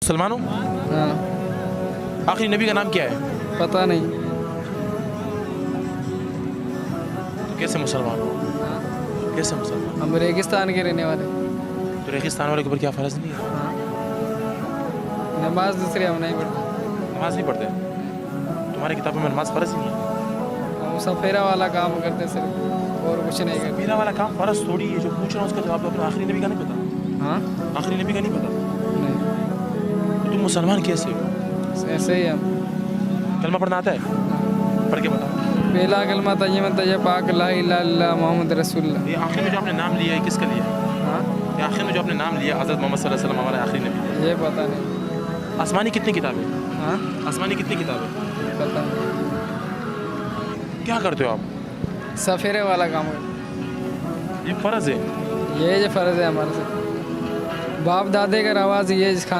मुसलमान हो? हाँ। आखिरी नबी का नाम क्या है? पता नहीं। तो कैसे मुसलमान हो? कैसे मुसलमान? हम रेगिस्तान के रहने वाले। तो रेगिस्तान वाले के ऊपर क्या फ़र्ज़ नहीं है? हाँ। नमाज दूसरी हम नहीं पढ़ते। नमाज नहीं पढ़ते? तुम्हारी किताबों में नमाज फ़र्ज़ ही नहीं है। हम सफ़ेरा वाला काम करते सिर्फ, और कुछ नहीं करते। मेरा वाला काम फ़र्ज़ थोड़ी है, जो पूछ रहा हूँ उसका जवाब दो। अपने आखिरी नबी का नहीं पता? हाँ। आखिरी नबी का नहीं पता? नहीं, तो तुम मुसलमान कैसे हो? ऐसे ही हम। कलमा पढ़ना आता है? पढ़ के बताओ। पहला कलमा तय्यबन तय्यब पाक ला इलाहा इल्लल्लाह मोहम्मद रसूलुल्लाह। ये आखिर में जो आपने नाम लिया है किसका लिया है? हाँ। ये आखिर में जो आपने नाम लिया हज़रत मोहम्मद सल्लल्लाहु अलैहि वसल्लम हमारे आखिरी नबी। ये पता नहीं। आसमानी कितनी किताबें? हाँ। आसमानी कितनी किताबें? पता नहीं। क्या करते हो आप? सफ़ेरे वाला काम करते। ये फ़र्ज़ है। ये जो फ़र्ज़ है हमारे से, बाप दादे का रवाज ये खान